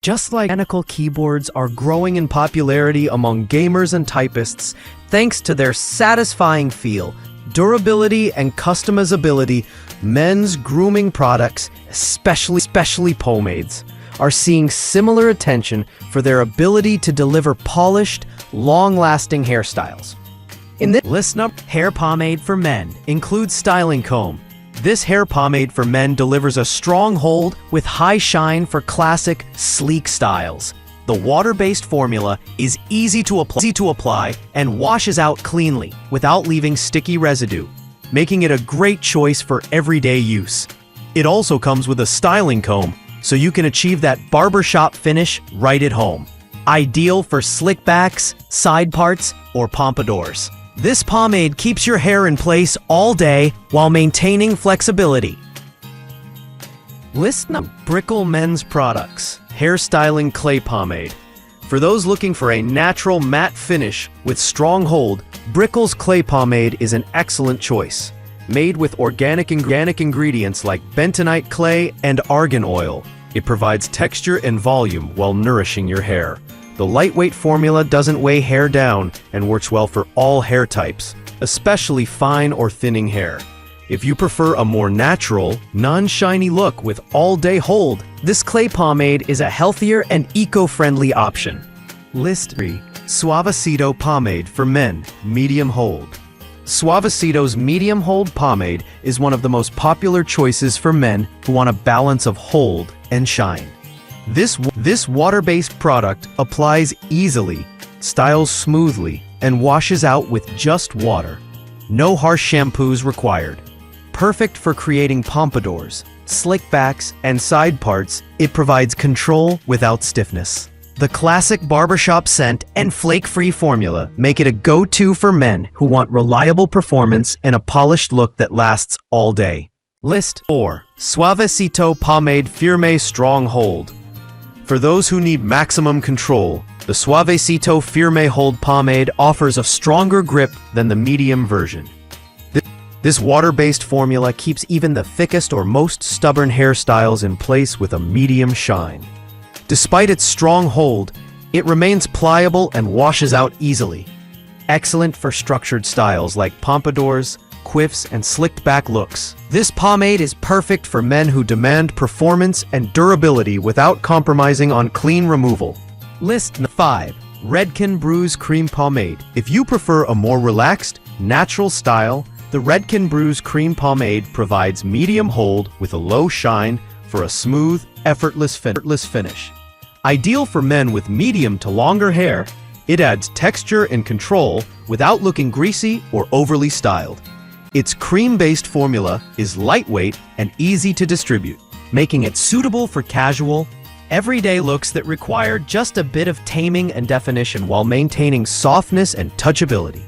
Just like mechanical keyboards are growing in popularity among gamers and typists, thanks to their satisfying feel, durability, and customizability, men's grooming products, especially pomades, are seeing similar attention for their ability to deliver polished, long-lasting hairstyles. In this listen up, hair pomade for men includes styling comb. This hair pomade for men delivers a strong hold with high shine for classic, sleek styles. The water-based formula is easy to apply and washes out cleanly without leaving sticky residue, making it a great choice for everyday use. It also comes with a styling comb, so you can achieve that barbershop finish right at home. Ideal for slick backs, side parts, or pompadours. This pomade keeps your hair in place all day while maintaining flexibility. List Brickell men's products. Hairstyling clay pomade. For those looking for a natural matte finish with strong hold, Brickell's clay pomade is an excellent choice. Made with organic ingredients like bentonite clay and argan oil, it provides texture and volume while nourishing your hair. The lightweight formula doesn't weigh hair down and works well for all hair types, especially fine or thinning hair. If you prefer a more natural, non-shiny look with all-day hold, this clay pomade is a healthier and eco-friendly option. List 3. Suavecito pomade for men, medium hold. Suavecito's medium hold pomade is one of the most popular choices for men who want a balance of hold and shine. This water-based product applies easily, styles smoothly, and washes out with just water. No harsh shampoos required. Perfect for creating pompadours, slick backs, and side parts, it provides control without stiffness. The classic barbershop scent and flake-free formula make it a go-to for men who want reliable performance and a polished look that lasts all day. List 4. Suavecito pomade Furme strong hold. For those who need maximum control, the Suavecito Furme hold pomade offers a stronger grip than the medium version. This water-based formula keeps even the thickest or most stubborn hairstyles in place with a medium shine. Despite its strong hold, it remains pliable and washes out easily. Excellent for structured styles like pompadours, quiffs, and slicked back looks. This pomade is perfect for men who demand performance and durability without compromising on clean removal. List 5. Redken Bruise Cream Pomade. If you prefer a more relaxed, natural style, the Redken Bruise Cream Pomade provides medium hold with a low shine for a smooth, effortless finish. Ideal for men with medium to longer hair, it adds texture and control without looking greasy or overly styled. Its cream-based formula is lightweight and easy to distribute, making it suitable for casual, everyday looks that require just a bit of taming and definition while maintaining softness and touchability.